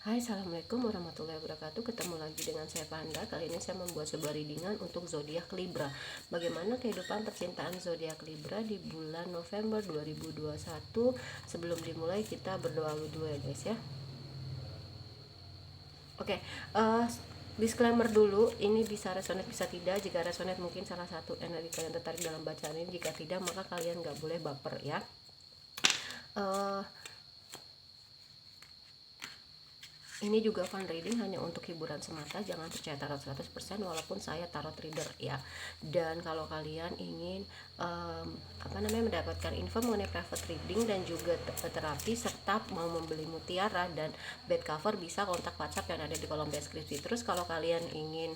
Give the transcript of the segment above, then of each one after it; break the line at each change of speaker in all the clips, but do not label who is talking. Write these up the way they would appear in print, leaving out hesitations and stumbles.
Hai, assalamualaikum warahmatullahi wabarakatuh. Ketemu lagi dengan saya Panda. Kali ini saya membuat sebuah readingan untuk zodiak Libra. Bagaimana kehidupan percintaan zodiak Libra di bulan November 2021? Sebelum dimulai kita berdoa dulu ya guys ya. Oke, disclaimer dulu, ini bisa resonate bisa tidak. Jika resonate mungkin salah satu energi kalian tertarik dalam bacaan ini. Jika tidak maka kalian gak boleh baper ya. Ini juga fun reading, hanya untuk hiburan semata, jangan percaya tarot 100% walaupun saya tarot reader ya. Dan kalau kalian ingin mendapatkan info mengenai private reading dan juga terapi serta mau membeli mutiara dan bed cover, bisa kontak WhatsApp yang ada di kolom deskripsi. Terus kalau kalian ingin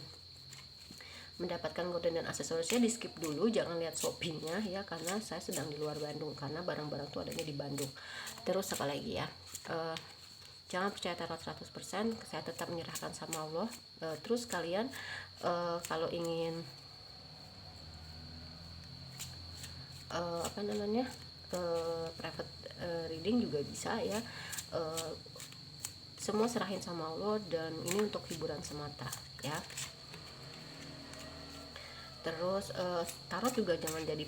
mendapatkan gorden dan aksesorisnya, di skip dulu, jangan lihat shoppingnya ya, karena saya sedang di luar Bandung, karena barang-barang tuh adanya di Bandung. Terus apa lagi ya, jangan percaya tarot 100%, saya tetap menyerahkan sama Allah. Terus kalian kalau ingin private reading juga bisa ya. Semua serahin sama Allah, dan ini untuk hiburan semata ya. Terus tarot juga jangan jadi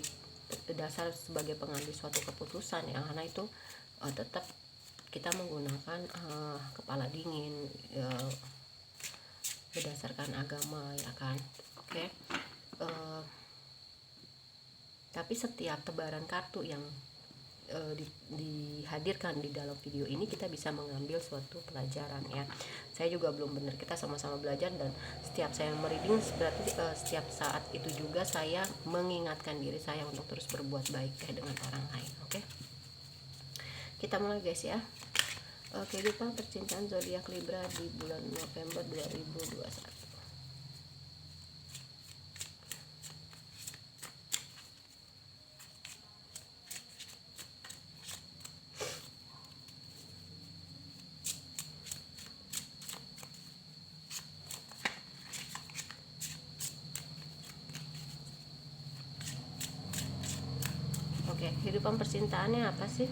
dasar sebagai pengambil suatu keputusan ya, karena itu tetap kita menggunakan kepala dingin berdasarkan agama ya kan. Oke. Tapi setiap tebaran kartu yang dihadirkan di dalam video ini, kita bisa mengambil suatu pelajaran ya. Saya juga belum benar, kita sama-sama belajar, dan setiap saya mereading berarti setiap saat itu juga saya mengingatkan diri saya untuk terus berbuat baik dengan orang lain. Oke, kita mulai guys ya. Kehidupan percintaan zodiak Libra di bulan November 2021. Oke, kehidupan percintaannya apa sih?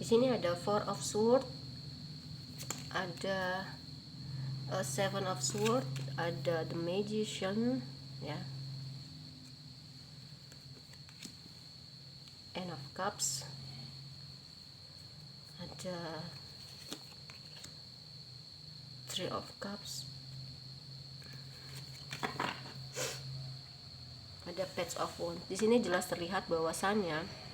Di sini ada Four of Swords, ada Seven of Swords, ada The Magician ya, End of Cups, ada Three of Cups, ada Page of Wands. Di sini jelas terlihat bahwasannya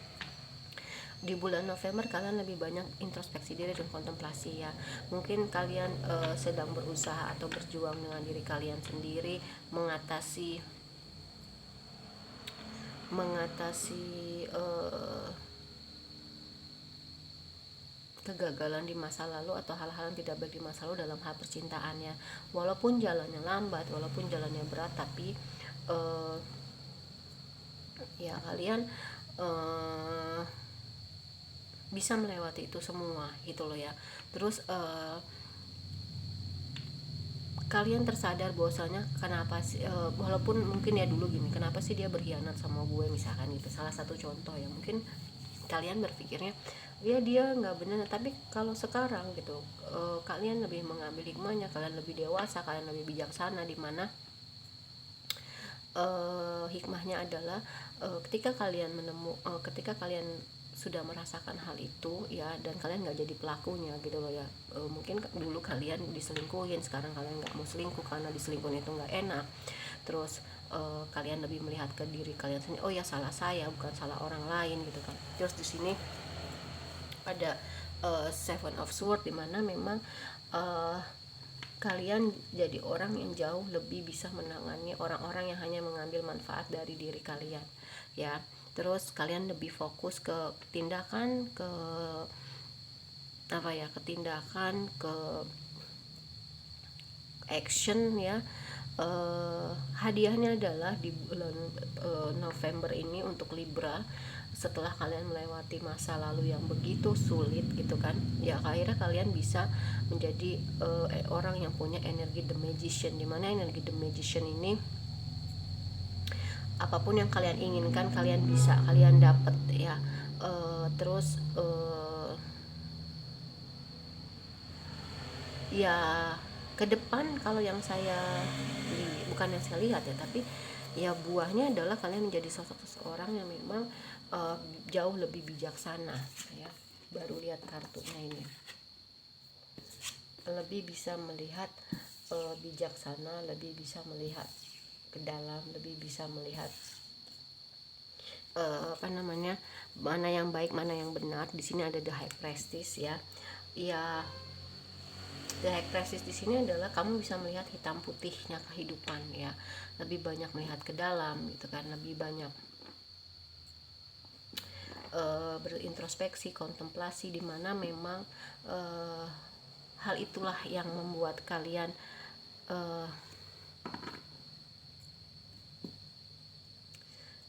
di bulan November kalian lebih banyak introspeksi diri dan kontemplasi ya. Mungkin kalian sedang berusaha atau berjuang dengan diri kalian sendiri, mengatasi kegagalan di masa lalu atau hal-hal yang tidak baik di masa lalu dalam hal percintaannya. Walaupun jalannya lambat, walaupun jalannya berat, tapi ya kalian bisa melewati itu semua gitu loh ya. Terus kalian tersadar bahwasanya kenapa sih, walaupun mungkin ya dulu gini, kenapa sih dia berkhianat sama gue misalkan gitu, salah satu contoh ya. Mungkin kalian berpikirnya ya dia nggak benar, tapi kalau sekarang gitu kalian lebih mengambil hikmahnya, kalian lebih dewasa, kalian lebih bijaksana, dimana hikmahnya adalah ketika kalian ketika kalian sudah merasakan hal itu ya, dan kalian nggak jadi pelakunya gitu loh ya. Mungkin dulu kalian diselingkuhin, sekarang kalian nggak mau selingkuh karena diselingkuhin itu nggak enak. Terus kalian lebih melihat ke diri kalian sendiri, oh ya salah saya, bukan salah orang lain gitu kan. Terus di sini ada Seven of Swords, dimana memang kalian jadi orang yang jauh lebih bisa menangani orang-orang yang hanya mengambil manfaat dari diri kalian ya. Terus kalian lebih fokus ke tindakan, ke action ya. Hadiahnya adalah di bulan November ini untuk Libra, setelah kalian melewati masa lalu yang begitu sulit gitu kan ya, akhirnya kalian bisa menjadi orang yang punya energi The Magician, dimana energi The Magician ini apapun yang kalian inginkan kalian bisa, kalian dapat ya. Terus ya ke depan kalau yang saya bukan yang saya lihat ya, tapi ya buahnya adalah kalian menjadi sosok seseorang yang memang uh, jauh lebih bijaksana ya. Baru lihat kartunya ini, lebih bisa melihat bijaksana, lebih bisa melihat ke dalam, lebih bisa melihat apa namanya, mana yang baik, mana yang benar. Di sini ada the high prestige ya. Ya, the high prestige di sini adalah kamu bisa melihat hitam putihnya kehidupan ya. Lebih banyak melihat ke dalam gitu kan, lebih banyak berintrospeksi, kontemplasi, di mana memang hal itulah yang membuat kalian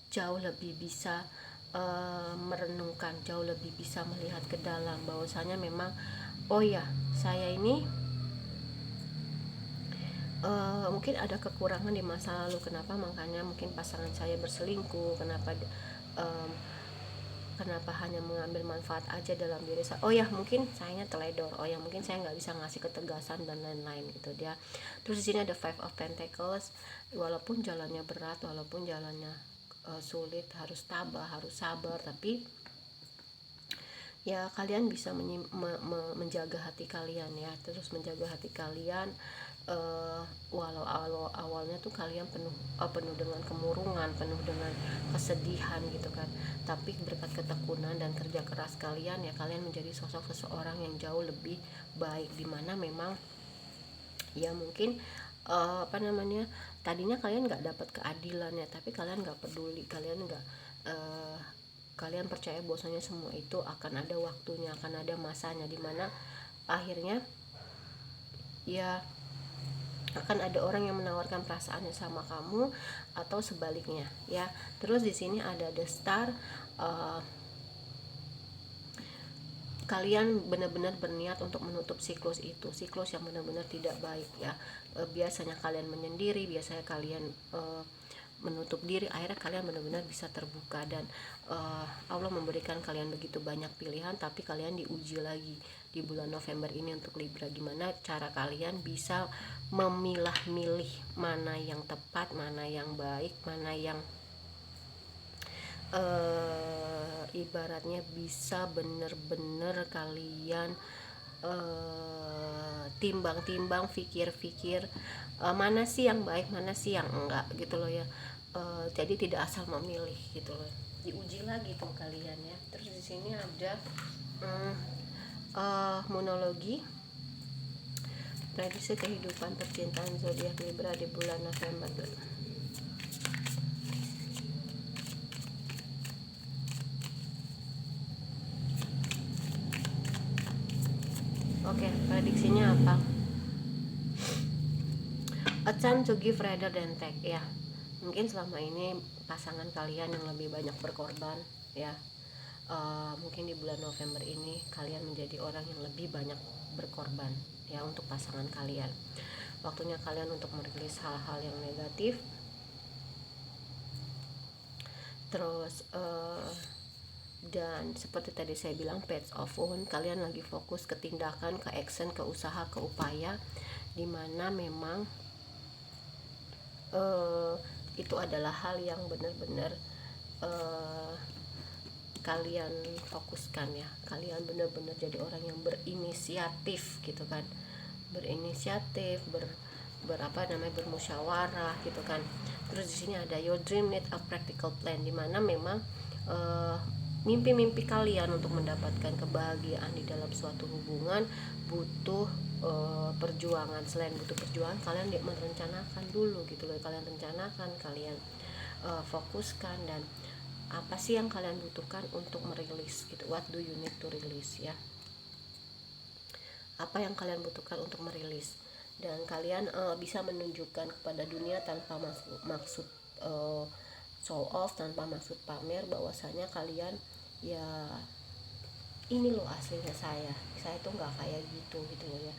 jauh lebih bisa merenungkan, jauh lebih bisa melihat ke dalam bahwasanya memang oh ya, saya ini mungkin ada kekurangan di masa lalu, kenapa makanya mungkin pasangan saya berselingkuh, kenapa hanya mengambil manfaat aja dalam diri saya, oh ya mungkin sayanya teledor, oh ya mungkin saya nggak bisa ngasih ketegasan dan lain-lain gitu dia. Terus di sini ada Five of Pentacles, walaupun jalannya berat, walaupun jalannya sulit, harus tabah, harus sabar, tapi ya kalian bisa menjaga hati kalian ya, terus menjaga hati kalian walau awalnya tuh kalian penuh dengan kemurungan, penuh dengan kesedihan gitu kan, tapi berkat ketekunan dan kerja keras kalian ya, kalian menjadi sosok seseorang yang jauh lebih baik, dimana memang ya mungkin apa namanya, tadinya kalian nggak dapat keadilan ya, tapi kalian nggak peduli, kalian percaya bahwasanya semua itu akan ada waktunya, akan ada masanya, dimana akhirnya ya akan ada orang yang menawarkan perasaannya sama kamu atau sebaliknya ya. Terus di sini ada the star, kalian benar-benar berniat untuk menutup siklus itu, siklus yang benar-benar tidak baik ya. Biasanya kalian menyendiri, biasanya kalian menutup diri, akhirnya kalian benar-benar bisa terbuka, dan Allah memberikan kalian begitu banyak pilihan, tapi kalian diuji lagi di bulan November ini untuk Libra, gimana cara kalian bisa memilah-milih mana yang tepat, mana yang baik, mana yang ibaratnya bisa bener-bener kalian timbang-timbang, pikir-pikir mana sih yang baik, mana sih yang enggak gitu loh ya. Jadi tidak asal memilih gitu loh, diuji lagi tuh kalian ya. Terus di sini ada monologi prediksi kehidupan percintaan zodiak Libra di bulan November. Oke, prediksinya apa? A time to give rather than take ya. Mungkin selama ini pasangan kalian yang lebih banyak berkorban ya. Mungkin di bulan November ini kalian menjadi orang yang lebih banyak berkorban ya untuk pasangan kalian. Waktunya kalian untuk merilis hal-hal yang negatif. Terus dan seperti tadi saya bilang, page of wound, kalian lagi fokus ke tindakan, ke action, ke usaha, ke upaya, dimana memang itu adalah hal yang benar-benar kalian fokuskan ya. Kalian benar-benar jadi orang yang berinisiatif gitu kan, berinisiatif, bermusyawarah gitu kan. Terus di sini ada your dream need a practical plan, dimana memang mimpi-mimpi kalian untuk mendapatkan kebahagiaan di dalam suatu hubungan butuh perjuangan. Selain butuh perjuangan, kalian merencanakan dulu gitu loh, kalian rencanakan, kalian fokuskan, dan apa sih yang kalian butuhkan untuk merilis gitu, what do you need to release ya, apa yang kalian butuhkan untuk merilis, dan kalian bisa menunjukkan kepada dunia tanpa maksud show off, tanpa maksud pamer, bahwasanya kalian ya ini loh aslinya saya tuh nggak kayak gitu gitu loh ya.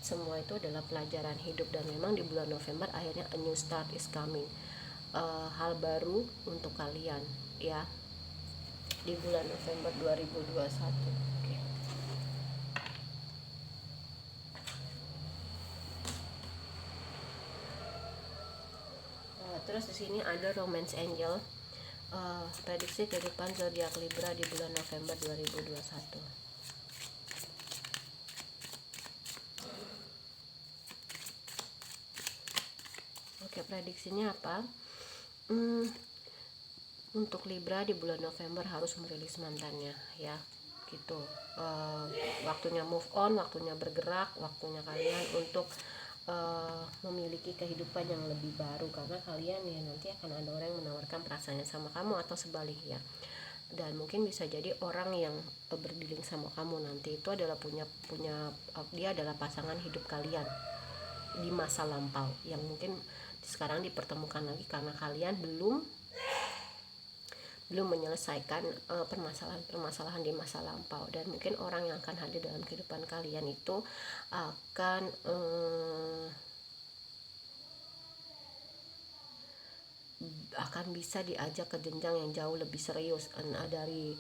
Semua itu adalah pelajaran hidup, dan memang di bulan November akhirnya a new start is coming, hal baru untuk kalian ya di bulan November 2021. Oke. Terus di sini ada romance angel, prediksi kehidupan zodiak Libra di bulan November 2021. Oke, prediksinya apa? Untuk Libra di bulan November harus merilis mantannya ya, gitu. Waktunya move on, waktunya bergerak, waktunya kalian untuk memiliki kehidupan yang lebih baru, karena kalian ya nanti akan ada orang yang menawarkan perasaannya sama kamu atau sebaliknya. Dan mungkin bisa jadi orang yang berdealing sama kamu nanti itu adalah dia adalah pasangan hidup kalian di masa lampau yang mungkin sekarang dipertemukan lagi karena kalian belum menyelesaikan permasalahan di masa lampau. Dan mungkin orang yang akan hadir dalam kehidupan kalian itu akan bisa diajak ke jenjang yang jauh lebih serius, dari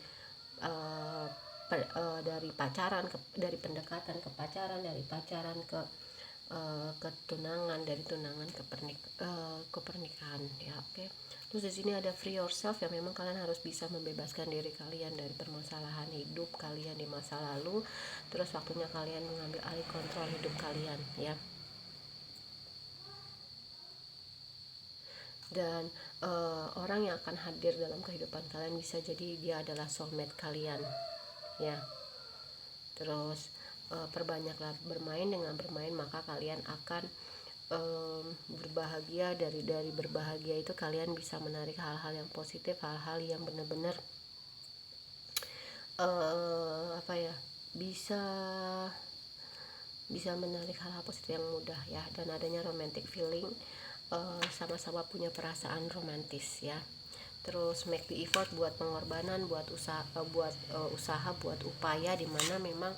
pacaran dari pendekatan ke pacaran, dari pacaran ke tunangan, dari tunangan ke pernikahan ya. Oke. Terus di sini ada free yourself, yang memang kalian harus bisa membebaskan diri kalian dari permasalahan hidup kalian di masa lalu. Terus waktunya kalian mengambil alih kontrol hidup kalian ya. Dan orang yang akan hadir dalam kehidupan kalian bisa jadi dia adalah soulmate kalian ya. Terus perbanyaklah bermain, dengan bermain maka kalian akan berbahagia. Dari berbahagia itu kalian bisa menarik hal-hal yang positif, hal-hal yang benar-benar bisa menarik hal-hal positif yang mudah ya. Dan adanya romantic feeling, sama-sama punya perasaan romantis ya. Terus make the effort, buat pengorbanan, buat usaha, buat upaya, dimana memang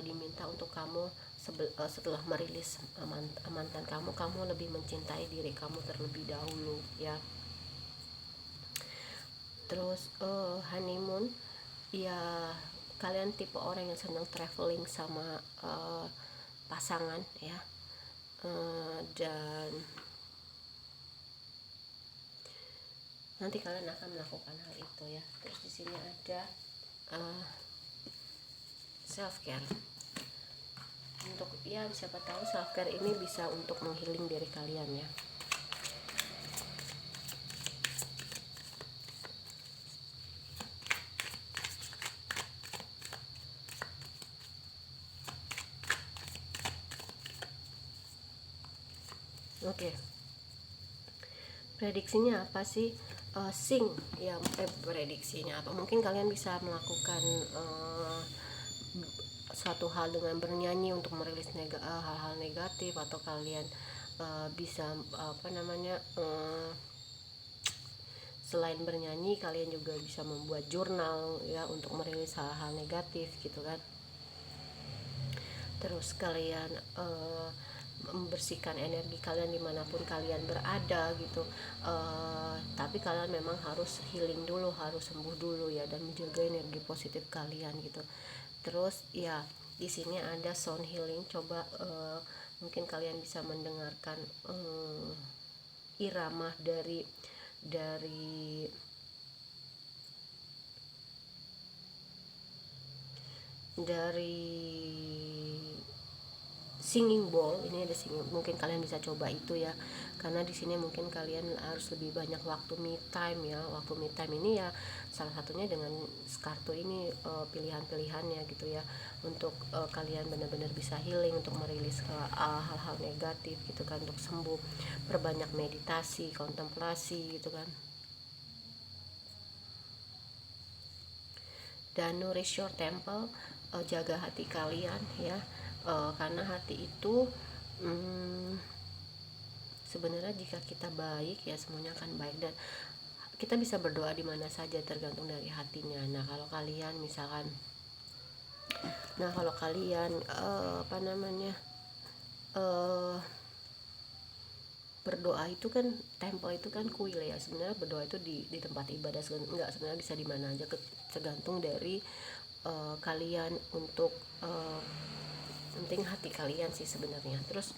diminta untuk kamu setelah merilis mantan kamu lebih mencintai diri kamu terlebih dahulu ya. Terus honeymoon ya, kalian tipe orang yang senang traveling sama pasangan ya. Dan nanti kalian akan melakukan hal itu ya. Terus di sini ada self care. Untuk ya, siapa tahu self care ini bisa untuk menghealing diri kalian ya. Oke. Prediksinya apa sih? Prediksinya apa? Mungkin kalian bisa melakukan suatu hal dengan bernyanyi untuk merilis hal-hal negatif, atau kalian bisa selain bernyanyi kalian juga bisa membuat jurnal ya untuk merilis hal-hal negatif gitu kan. Terus kalian membersihkan energi kalian dimanapun kalian berada gitu. Tapi kalian memang harus healing dulu, harus sembuh dulu ya, dan menjaga energi positif kalian gitu. Terus ya di sini ada sound healing. Coba mungkin kalian bisa mendengarkan irama dari singing bowl. Ini ada singing, mungkin kalian bisa coba itu ya, karena di sini mungkin kalian harus lebih banyak waktu me time ya. Waktu me time ini ya salah satunya dengan kartu ini, pilihan-pilihannya gitu ya, untuk kalian benar-benar bisa healing, untuk merilis hal-hal negatif gitu kan, untuk sembuh. Perbanyak meditasi, kontemplasi gitu kan. Dan nourish your temple, jaga hati kalian ya. Karena hati itu sebenarnya jika kita baik ya semuanya akan baik, dan kita bisa berdoa di mana saja tergantung dari hatinya. Kalau kalian berdoa itu kan, temple itu kan kuil ya. Sebenarnya berdoa itu di tempat ibadah enggak, sebenarnya bisa di mana aja, tergantung dari kalian, untuk penting hati kalian sih sebenarnya. Terus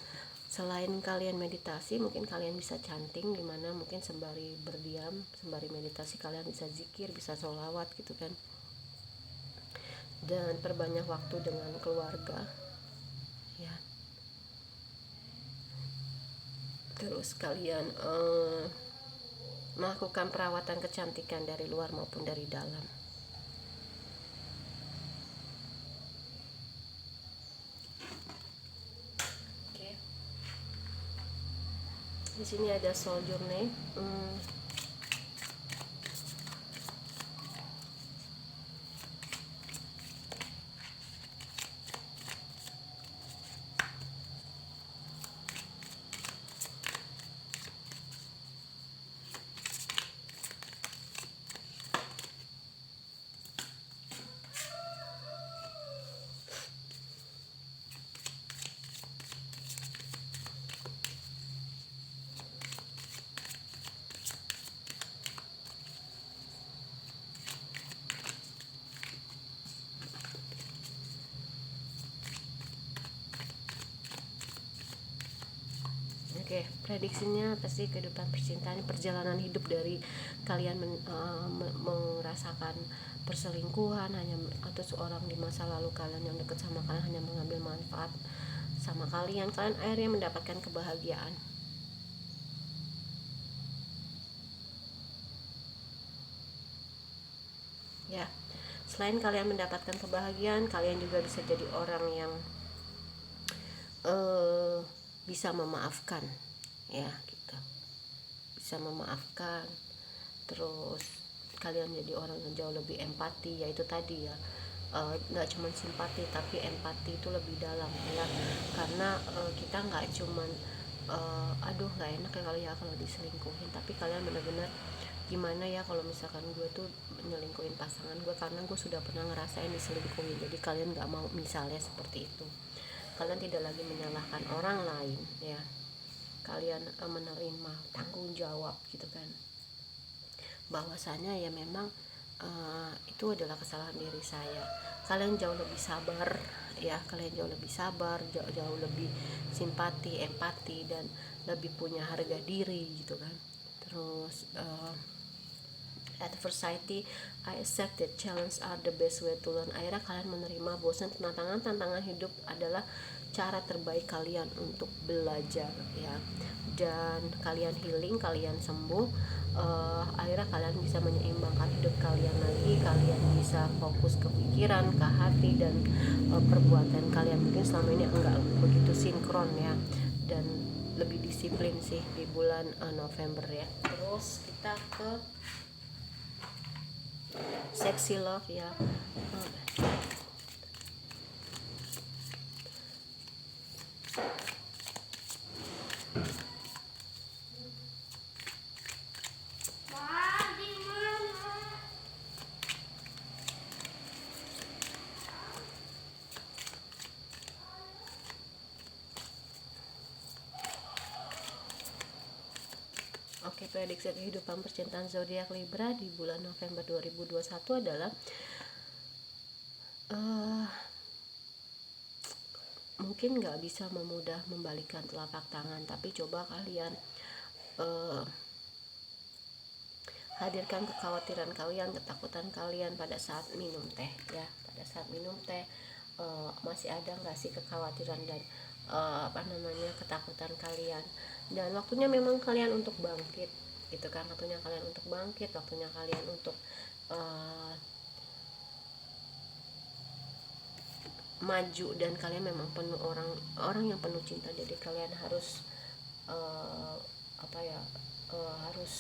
Selain kalian meditasi, mungkin kalian bisa chanting, dimana mungkin sembari berdiam, sembari meditasi kalian bisa zikir, bisa sholawat gitu kan. Dan perbanyak waktu dengan keluarga ya. Terus kalian melakukan perawatan kecantikan dari luar maupun dari dalam. Di sini ada soul journey. Oke, prediksinya pasti kehidupan percintaan, perjalanan hidup dari kalian merasakan perselingkuhan hanya, atau seorang di masa lalu kalian yang dekat sama kalian hanya mengambil manfaat sama kalian akhirnya mendapatkan kebahagiaan. Ya, selain kalian mendapatkan kebahagiaan, kalian juga bisa jadi orang yang bisa memaafkan ya gitu, bisa memaafkan. Terus kalian jadi orang yang jauh lebih empati, yaitu tadi ya, nggak cuma simpati tapi empati itu lebih dalam ya, karena kita nggak cuman aduh nggak enak ya kalau diselingkuhin, tapi kalian benar-benar gimana ya kalau misalkan gue tuh nyelingkuhin pasangan gue karena gue sudah pernah ngerasain diselingkuhin. Jadi kalian nggak mau misalnya seperti itu, kalian tidak lagi menyalahkan orang lain ya, kalian menerima tanggung jawab gitu kan, bahwasanya ya memang itu adalah kesalahan diri saya. Kalian jauh lebih sabar ya, kalian jauh lebih sabar, jauh lebih simpati, empati, dan lebih punya harga diri gitu kan. Terus adversity, I accept that challenge are the best way to learn. Akhirnya kalian menerima bosan, tantangan hidup adalah cara terbaik kalian untuk belajar ya. Dan kalian healing, kalian sembuh, akhirnya kalian bisa menyeimbangkan hidup kalian lagi. Kalian bisa fokus ke pikiran, ke hati, dan perbuatan kalian mungkin selama ini enggak begitu sinkron ya, dan lebih disiplin sih di bulan November ya. Terus kita ke sexy love ya. Oke, prediksi kehidupan percintaan zodiak Libra di bulan November 2021 adalah mungkin nggak bisa memudah membalikan telapak tangan, tapi coba kalian hadirkan kekhawatiran kalian, ketakutan kalian pada saat minum teh ya. Pada saat minum teh masih ada nggak sih kekhawatiran dan ketakutan kalian, dan waktunya memang kalian untuk bangkit gitu kan, waktunya kalian untuk bangkit, waktunya kalian untuk maju, dan kalian memang penuh orang yang penuh cinta. Jadi kalian harus harus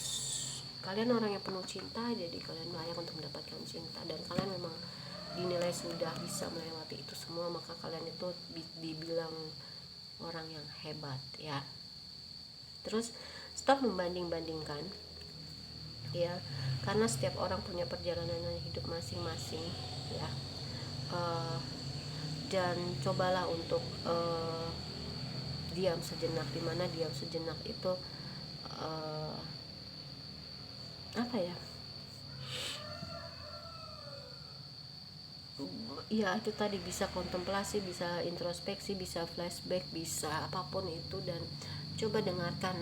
kalian orang yang penuh cinta, jadi kalian layak untuk mendapatkan cinta, dan kalian memang dinilai sudah bisa melewati itu semua, maka kalian itu dibilang orang yang hebat ya. Terus stop membanding-bandingkan ya, karena setiap orang punya perjalanan hidup masing-masing ya. Dan cobalah untuk diam sejenak, dimana diam sejenak itu ya itu tadi, bisa kontemplasi, bisa introspeksi, bisa flashback, bisa apapun itu, dan coba dengarkan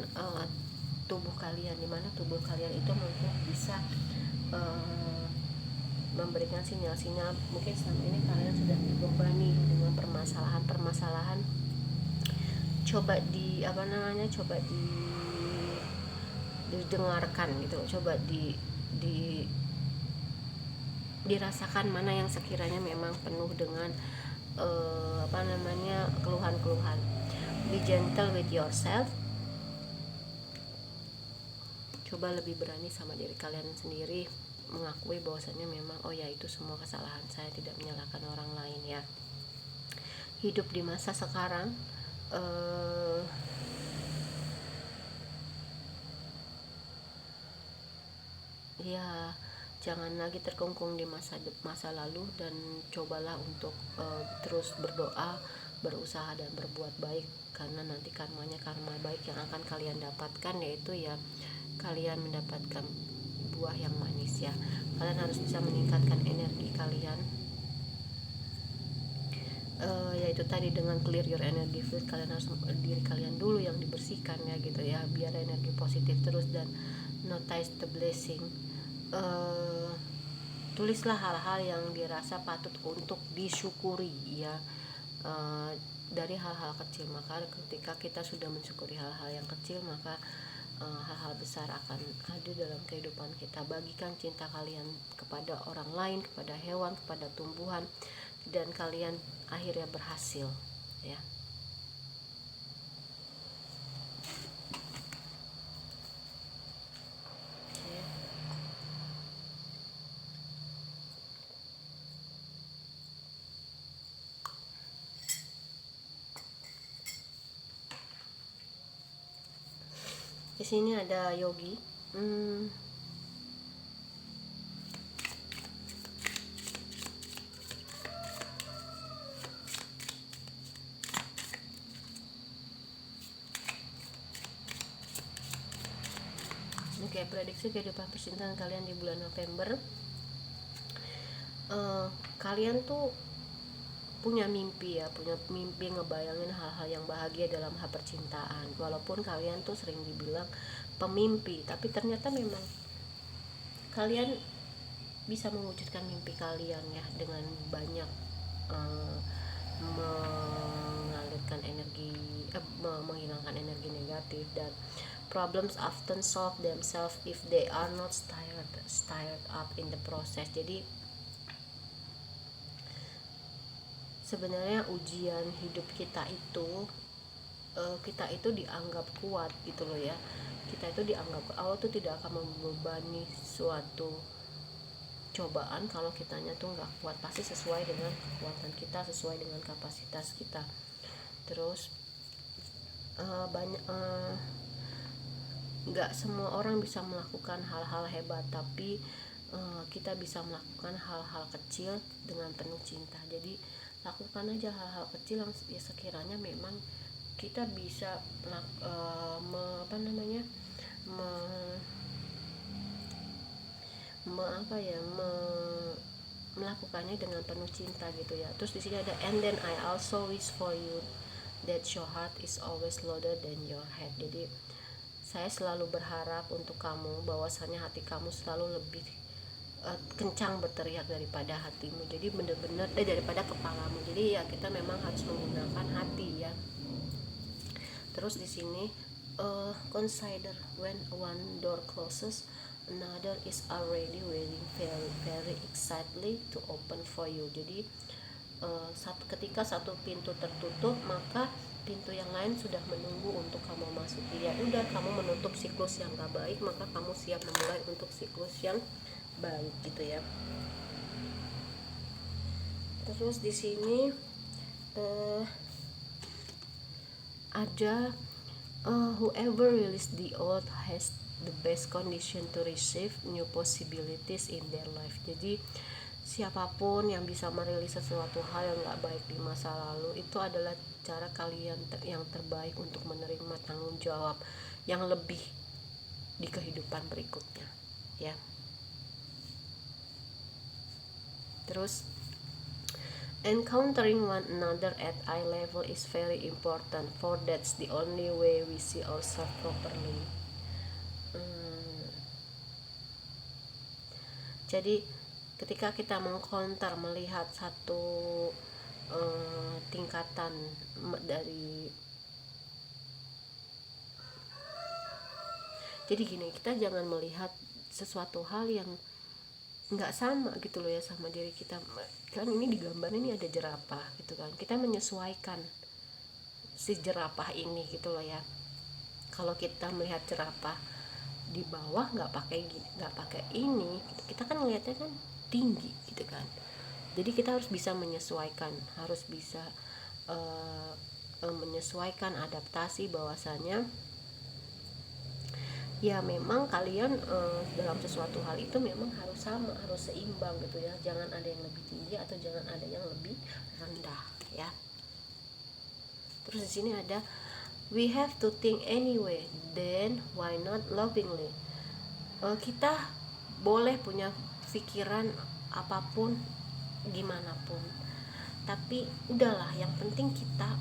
tubuh kalian, dimana tubuh kalian itu mungkin bisa memberikan sinyal-sinyal. Mungkin selama ini kalian sudah dibebani dengan permasalahan-permasalahan, coba coba didengarkan gitu, coba dirasakan mana yang sekiranya memang penuh dengan keluhan-keluhan. Be gentle with yourself, coba lebih berani sama diri kalian sendiri, mengakui bahwasannya memang oh ya, itu semua kesalahan saya, tidak menyalahkan orang lain ya. Hidup di masa sekarang ya jangan lagi terkungkung di masa lalu, dan cobalah untuk terus berdoa, berusaha dan berbuat baik, karena nanti karma baik yang akan kalian dapatkan, yaitu ya kalian mendapatkan buah yang manis ya. Kalian harus bisa meningkatkan energi kalian, yaitu tadi dengan clear your energy field. Kalian harus diri kalian dulu yang dibersihkan ya gitu ya, biar energi positif terus, dan notice the blessing. Tulislah hal-hal yang dirasa patut untuk disyukuri ya, dari hal-hal kecil. Maka ketika kita sudah mensyukuri hal-hal yang kecil, maka hal-hal besar akan ada dalam kehidupan kita. Bagikan cinta kalian kepada orang lain, kepada hewan, kepada tumbuhan, dan kalian akhirnya berhasil ya. Di sini ada yogi. Oke, prediksi kehidupan percintaan kalian di bulan November. Kalian tuh punya mimpi ngebayangin hal-hal yang bahagia dalam hal percintaan. Walaupun kalian tuh sering dibilang pemimpi, tapi ternyata memang kalian bisa mewujudkan mimpi kalian ya, dengan banyak mengalirkan energi, menghilangkan energi negatif. Dan problems often solve themselves if they are not stirred up in the process. Jadi sebenarnya ujian hidup kita itu dianggap kuat gitu loh ya. Kita itu dianggap Allah tuh tidak akan membebani suatu cobaan kalau kitanya tuh nggak kuat. Pasti sesuai dengan kekuatan kita, sesuai dengan kapasitas kita. Terus nggak semua orang bisa melakukan hal-hal hebat, tapi kita bisa melakukan hal-hal kecil dengan penuh cinta. Jadi lakukan aja hal-hal kecil yang ya sekiranya memang kita bisa melakukannya dengan penuh cinta gitu ya. Terus di sini ada and then I also wish for you that your heart is always louder than your head. Jadi saya selalu berharap untuk kamu bahwasanya hati kamu selalu lebih kencang berteriak daripada hatimu. Jadi benar-benar daripada kepalamu. Jadi ya kita memang harus menggunakan hati ya. Terus di sini consider when one door closes, another is already waiting very very excitedly to open for you. Jadi ketika satu pintu tertutup, maka pintu yang lain sudah menunggu untuk kamu masuki. Ya udah, kamu menutup siklus yang gak baik, maka kamu siap memulai untuk siklus yang baik gitu ya. Terus di sini ada whoever release the old has the best condition to receive new possibilities in their life. Jadi siapapun yang bisa merilis sesuatu hal yang gak baik di masa lalu, itu adalah cara kalian yang terbaik untuk menerima tanggung jawab yang lebih di kehidupan berikutnya ya. Terus Encountering one another at eye level is very important, for that's the only way we see ourselves properly. Jadi ketika kita mengcounter, melihat satu tingkatan dari, jadi gini, kita jangan melihat sesuatu hal yang nggak sama gitu loh ya sama diri kita. Kan ini di gambar ini ada jerapah gitu kan, kita menyesuaikan si jerapah ini gitu loh ya. Kalau kita melihat jerapah di bawah, nggak pakai ini gitu, kita kan ngelihatnya kan tinggi gitu kan. Jadi kita harus bisa menyesuaikan, harus bisa menyesuaikan, adaptasi, bahwasanya ya memang kalian dalam sesuatu hal itu memang harus sama, harus seimbang gitu ya. Jangan ada yang lebih tinggi atau jangan ada yang lebih rendah ya. Terus di sini ada, we have to think anyway, then why not lovingly. Kita boleh punya pikiran apapun, gimana pun, tapi udahlah, yang penting kita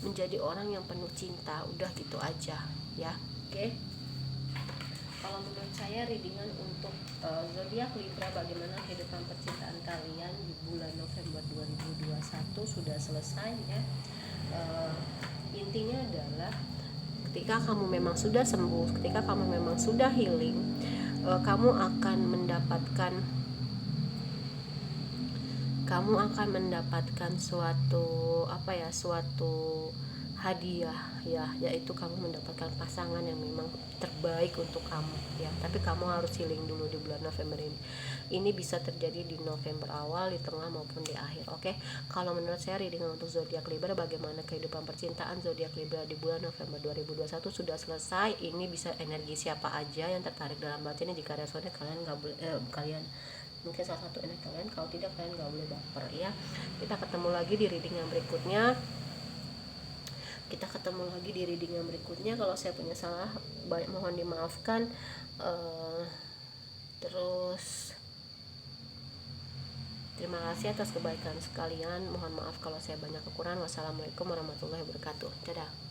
menjadi orang yang penuh cinta, udah gitu aja ya. Oke. Kalau menurut saya readingan untuk zodiak Libra, bagaimana kehidupan percintaan kalian di bulan November 2021 sudah selesai ya. Intinya adalah ketika kamu memang sudah sembuh, ketika kamu memang sudah healing, kamu akan mendapatkan suatu suatu hadiah ya, yaitu kamu mendapatkan pasangan yang memang terbaik untuk kamu ya. Tapi kamu harus healing dulu di bulan November ini. Ini bisa terjadi di November awal, di tengah maupun di akhir. Oke. Kalau menurut saya reading untuk zodiak Libra, bagaimana kehidupan percintaan zodiak Libra di bulan November 2021 sudah selesai. Ini bisa energi siapa aja yang tertarik dalam baca ini. Jika resonnya, kalian nggak boleh kalian mungkin salah satu energi kalian, kalau tidak kalian nggak boleh baper ya. Kita ketemu lagi di reading yang berikutnya. Kalau saya punya salah, mohon dimaafkan. Terus terima kasih atas kebaikan sekalian. Mohon maaf kalau saya banyak kekurangan. Wassalamualaikum warahmatullahi wabarakatuh. Dadah.